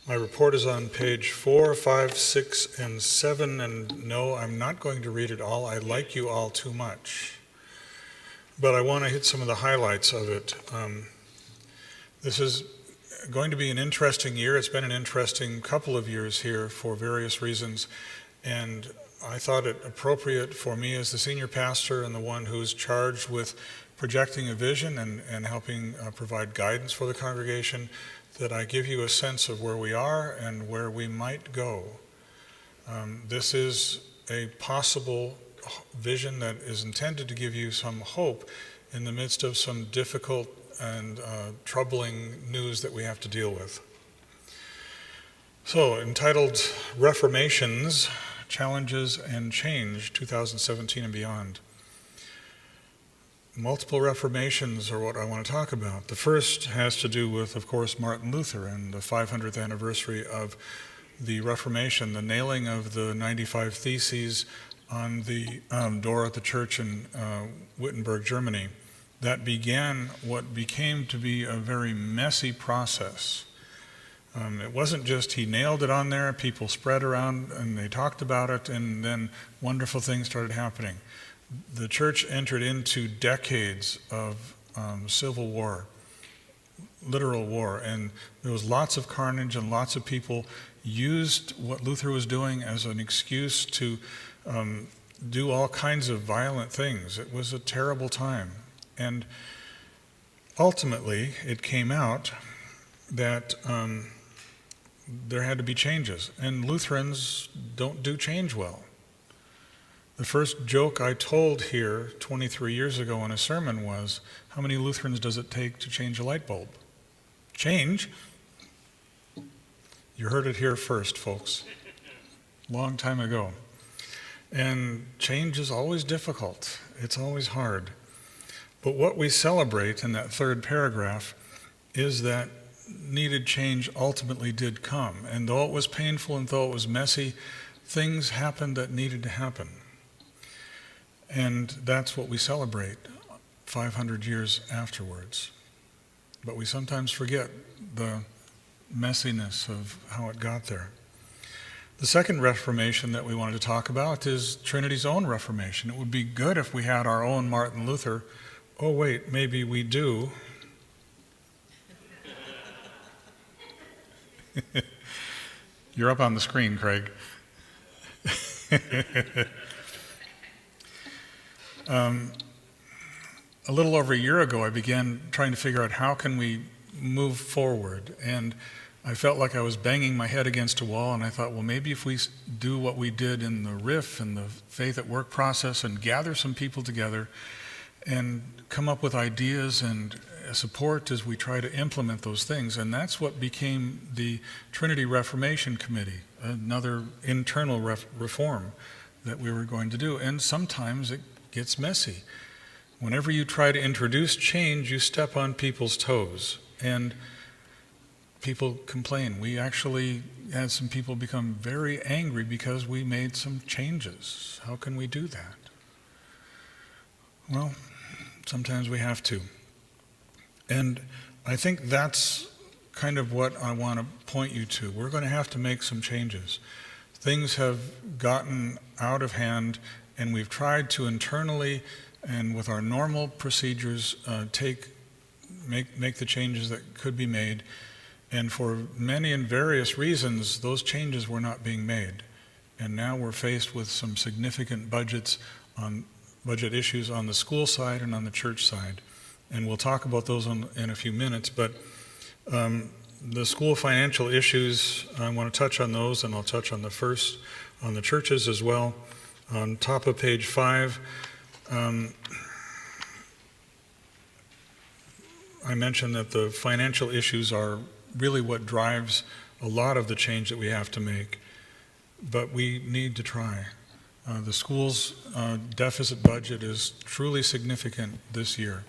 My report is on page 4, 5, 6, and 7, and no, I'm not going to read it all. I like you all too much. But I want to hit some of the highlights of it. This is going to be an interesting year. It's been an interesting couple of years here for various reasons, and I thought it appropriate for me as the senior pastor and the one who's charged with projecting a vision and helping provide guidance for the congregation, that I give you a sense of where we are and where we might go. This is a possible vision that is intended to give you some hope in the midst of some difficult and troubling news that we have to deal with. So, entitled Reformations, Challenges and Change, 2017 and Beyond. Multiple reformations are what I want to talk about. The first has to do with, of course, Martin Luther and the 500th anniversary of the Reformation, the nailing of the 95 Theses on the door at the church in Wittenberg, Germany. That began what became to be a very messy process. It wasn't just he nailed it on there, people spread around and they talked about it, and then wonderful things started happening. The church entered into decades of civil war, literal war, and there was lots of carnage, and lots of people used what Luther was doing as an excuse to do all kinds of violent things. It was a terrible time. And ultimately, it came out that there had to be changes, and Lutherans don't do change well. The first joke I told here 23 years ago in a sermon was, how many Lutherans does it take to change a light bulb? Change? You heard it here first, folks. Long time ago. And change is always difficult. It's always hard. But what we celebrate in that third paragraph is that needed change ultimately did come. And though it was painful and though it was messy, things happened that needed to happen. And that's what we celebrate 500 years afterwards. But we sometimes forget the messiness of how it got there. The second Reformation that we wanted to talk about is Trinity's own Reformation. It would be good if we had our own Martin Luther. Oh wait, maybe we do. You're up on the screen, Craig. A little over a year ago, I began trying to figure out how can we move forward, and I felt like I was banging my head against a wall, and I thought, well, maybe if we do what we did in the RIF and the Faith at Work process and gather some people together and come up with ideas and support as we try to implement those things. And that's what became the Trinity Reformation Committee, another internal reform that we were going to do. And sometimes it gets messy. Whenever you try to introduce change, you step on people's toes, and people complain. We actually had some people become very angry because we made some changes. How can we do that? Well, sometimes we have to. And I think that's kind of what I want to point you to. We're going to have to make some changes. Things have gotten out of hand, and we've tried to internally and with our normal procedures make the changes that could be made. And for many and various reasons, those changes were not being made. And now we're faced with some significant budget issues on the school side and on the church side. And we'll talk about those in a few minutes. But the school financial issues, I want to touch on those, and I'll touch on the churches as well. On top of page 5, I mentioned that the financial issues are really what drives a lot of the change that we have to make, but we need to try. The school's deficit budget is truly significant this year,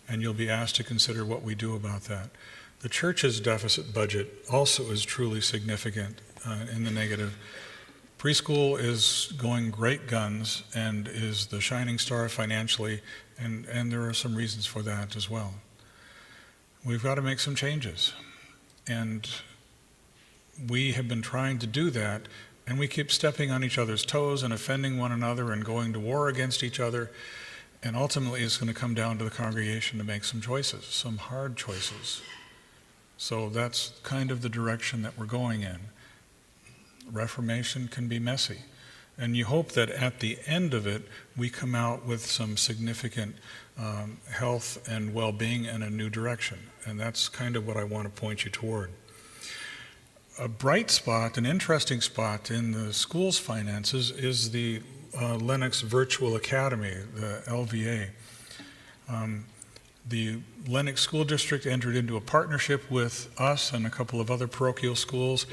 and you'll be asked to consider what we do about that. The church's deficit budget also is truly significant in the negative. Preschool is going great guns and is the shining star financially, and there are some reasons for that as well. We've got to make some changes, and we have been trying to do that, and we keep stepping on each other's toes and offending one another and going to war against each other. And ultimately, it's going to come down to the congregation to make some choices, some hard choices. So that's kind of the direction that we're going in. Reformation can be messy. And you hope that at the end of it, we come out with some significant health and well-being and a new direction. And that's kind of what I want to point you toward. A bright spot, an interesting spot in the school's finances is the Lennox Virtual Academy, the LVA. The Lennox School District entered into a partnership with us and a couple of other parochial schools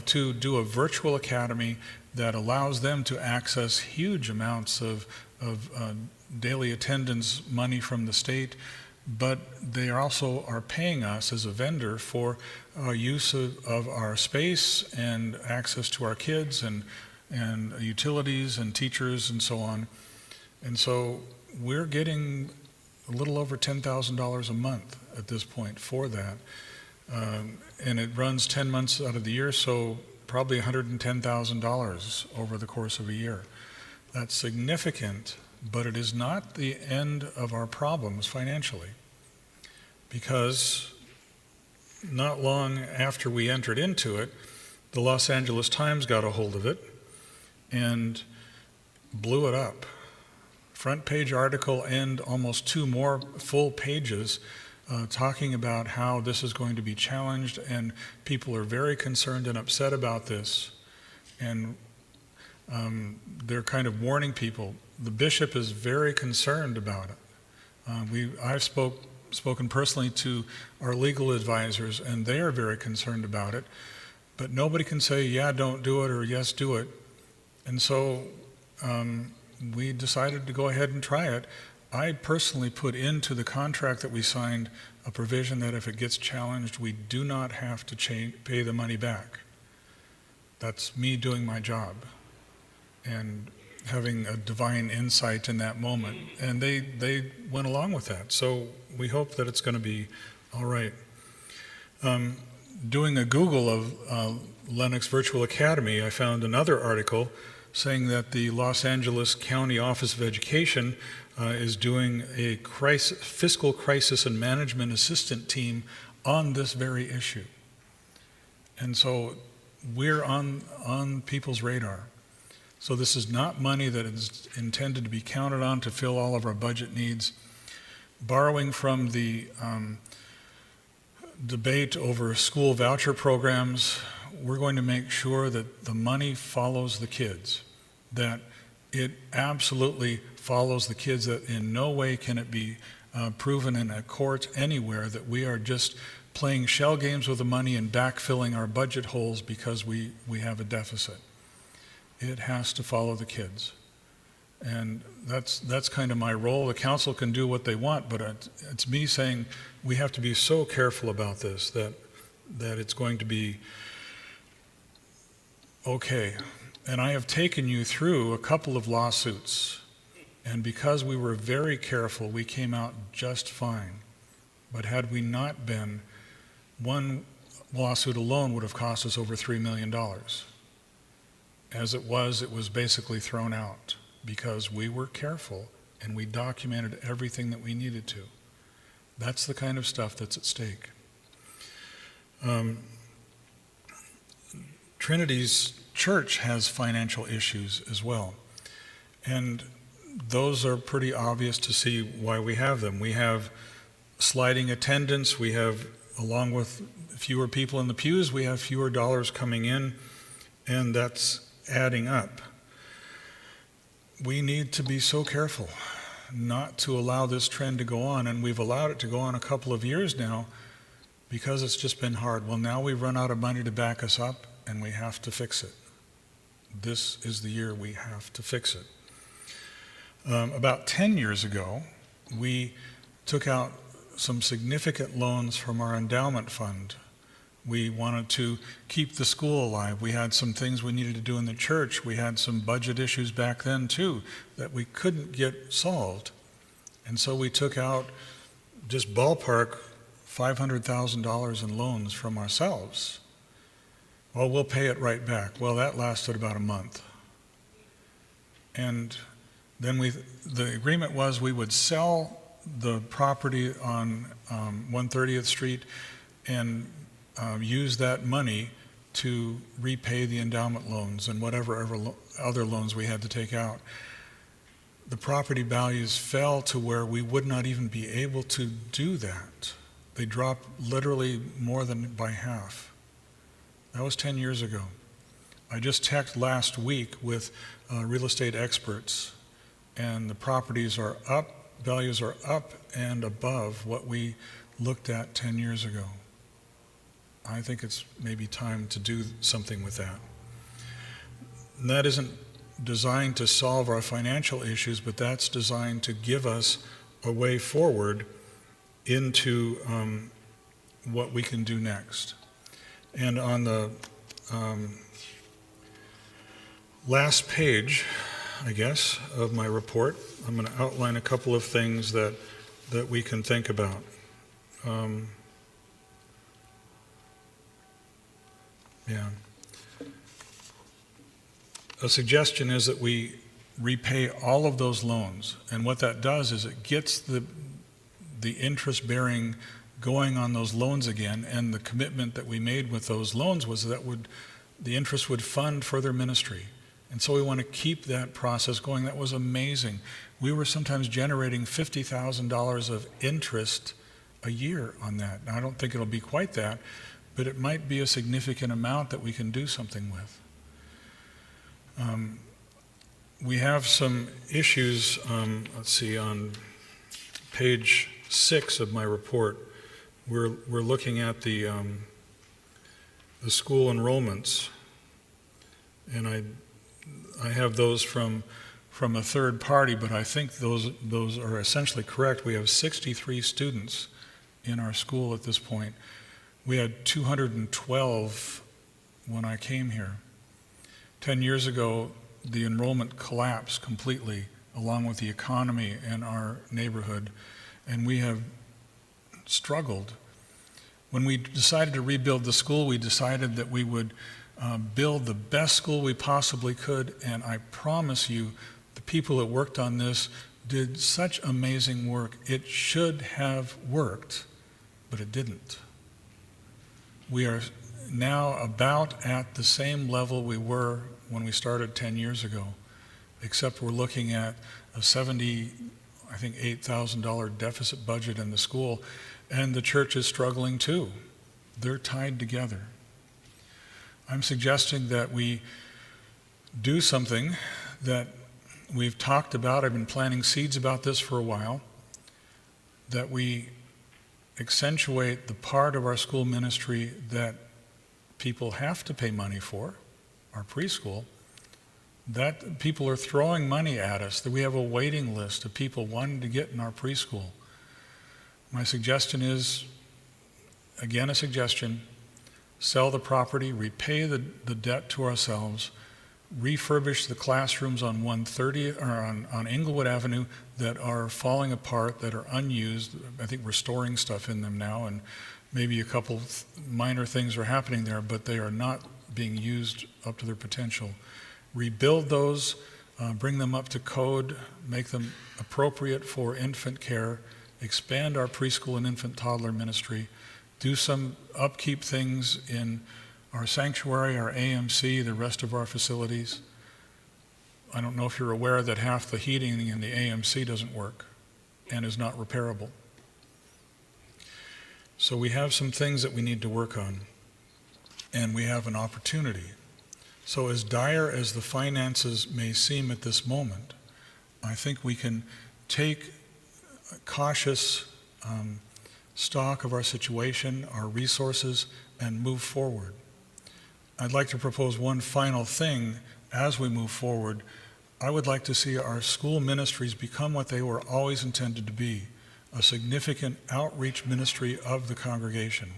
to do a virtual academy that allows them to access huge amounts of daily attendance money from the state, but they also are paying us as a vendor for use of our space and access to our kids and utilities and teachers and so on. And so we're getting a little over $10,000 a month at this point for that. And it runs 10 months out of the year, so probably $110,000 over the course of a year. That's significant, but it is not the end of our problems financially. Because not long after we entered into it, the Los Angeles Times got a hold of it and blew it up. Front page article and almost 2 more full pages talking about how this is going to be challenged, and people are very concerned and upset about this. And they're kind of warning people. The bishop is very concerned about it. I've spoken personally to our legal advisors, and they are very concerned about it. But nobody can say, yeah, don't do it, or yes, do it. And so we decided to go ahead and try it. I personally put into the contract that we signed a provision that if it gets challenged, we do not have to pay the money back. That's me doing my job and having a divine insight in that moment. And they went along with that. So we hope that it's going to be all right. Doing a Google of Lennox Virtual Academy, I found another article saying that the Los Angeles County Office of Education is doing a fiscal crisis and management assistant team on this very issue. And so we're on people's radar. So this is not money that is intended to be counted on to fill all of our budget needs. Borrowing from the debate over school voucher programs, we're going to make sure that the money follows the kids, that it absolutely follows the kids, that in no way can it be proven in a court anywhere that we are just playing shell games with the money and backfilling our budget holes because we have a deficit. It has to follow the kids. And that's kind of my role. The council can do what they want, but it's me saying we have to be so careful about this that it's going to be okay. And I have taken you through a couple of lawsuits, and because we were very careful, we came out just fine. But had we not been, one lawsuit alone would have cost us over $3 million. As it was basically thrown out because we were careful and we documented everything that we needed to. That's the kind of stuff that's at stake. Trinity's church has financial issues as well. And those are pretty obvious to see why we have them. We have sliding attendance. We have, along with fewer people in the pews, we have fewer dollars coming in, and that's adding up. We need to be so careful not to allow this trend to go on, and we've allowed it to go on a couple of years now because it's just been hard. Well, now we've run out of money to back us up, and we have to fix it. This is the year we have to fix it. About 10 years ago, we took out some significant loans from our endowment fund. We wanted to keep the school alive. We had some things we needed to do in the church. We had some budget issues back then too that we couldn't get solved. And so we took out, just ballpark, $500,000 in loans from ourselves. well, we'll pay it right back. Well, that lasted about a month. And then the agreement was we would sell the property on 130th Street and use that money to repay the endowment loans and whatever other loans we had to take out. The property values fell to where we would not even be able to do that. They dropped literally more than by half. That was 10 years ago. I just checked last week with real estate experts, and the properties are up, values are up and above what we looked at 10 years ago. I think it's maybe time to do something with that. And that isn't designed to solve our financial issues, but that's designed to give us a way forward into what we can do next. And on the last page, I guess, of my report, I'm going to outline a couple of things that we can think about. A suggestion is that we repay all of those loans, and what that does is it gets the interest bearing going on those loans again, and the commitment that we made with those loans was that the interest would fund further ministry. And so we want to keep that process going. That was amazing. We were sometimes generating $50,000 of interest a year on that. Now, I don't think it'll be quite that, but it might be a significant amount that we can do something with. We have some issues, let's see, on page 6 of my report. We're looking at the school enrollments, and I have those from a third party, but I think those are essentially correct. We have 63 students in our school at this point. We had 212 when I came here. 10 years ago, the enrollment collapsed completely, along with the economy in our neighborhood, and we have struggled. When we decided to rebuild the school, we decided that we would build the best school we possibly could, and I promise you, the people that worked on this did such amazing work. It should have worked, but it didn't. We are now about at the same level we were when we started 10 years ago, except we're looking at a $8,000 deficit budget in the school, and the church is struggling too. They're tied together. I'm suggesting that we do something that we've talked about. I've been planting seeds about this for a while, that we accentuate the part of our school ministry that people have to pay money for, our preschool, that people are throwing money at us, that we have a waiting list of people wanting to get in our preschool. My suggestion is, again a suggestion, sell the property, repay the debt to ourselves, refurbish the classrooms on 130 or on Englewood Avenue that are falling apart, that are unused. I think we're storing stuff in them now, and maybe a couple minor things are happening there, but they are not being used up to their potential. Rebuild those, bring them up to code, make them appropriate for infant care, expand our preschool and infant toddler ministry, do some upkeep things in our sanctuary, our AMC, the rest of our facilities. I don't know if you're aware that half the heating in the AMC doesn't work and is not repairable. So we have some things that we need to work on, and we have an opportunity. So as dire as the finances may seem at this moment, I think we can take a cautious stock of our situation, our resources, and move forward. I'd like to propose one final thing as we move forward. I would like to see our school ministries become what they were always intended to be, a significant outreach ministry of the congregation.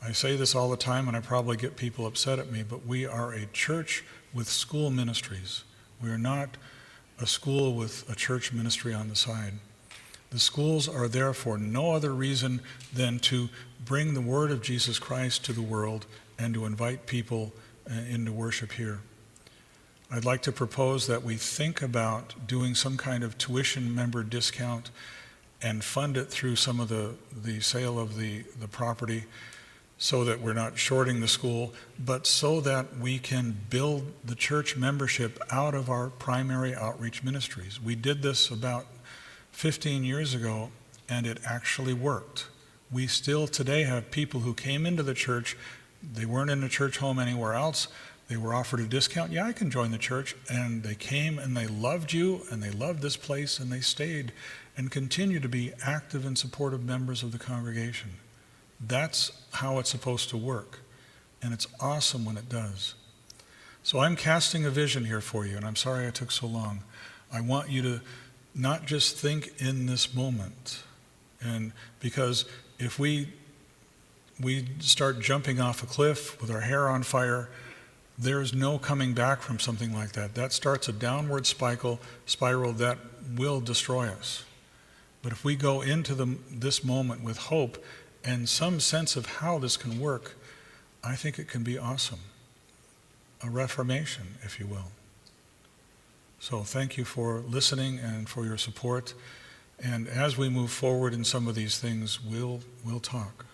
I say this all the time, and I probably get people upset at me, but we are a church with school ministries. We are not a school with a church ministry on the side. The schools are there for no other reason than to bring the word of Jesus Christ to the world and to invite people into worship here. I'd like to propose that we think about doing some kind of tuition member discount and fund it through some of the sale of the property, so that we're not shorting the school, but so that we can build the church membership out of our primary outreach ministries. We did this about 15 years ago, and it actually worked. We still today have people who came into the church, they weren't in a church home anywhere else, they were offered a discount. Yeah, I can join the church, and they came and they loved you, and they loved this place, and they stayed and continue to be active and supportive members of the congregation. That's how it's supposed to work, and it's awesome when it does. So I'm casting a vision here for you, and I'm sorry I took so long. I want you to not just think in this moment, and because if we start jumping off a cliff with our hair on fire, there's no coming back from something like that. That starts a downward spiral that will destroy us. But if we go into this moment with hope and some sense of how this can work, I think it can be awesome. A reformation, if you will. So thank you for listening and for your support. And as we move forward in some of these things, we'll talk.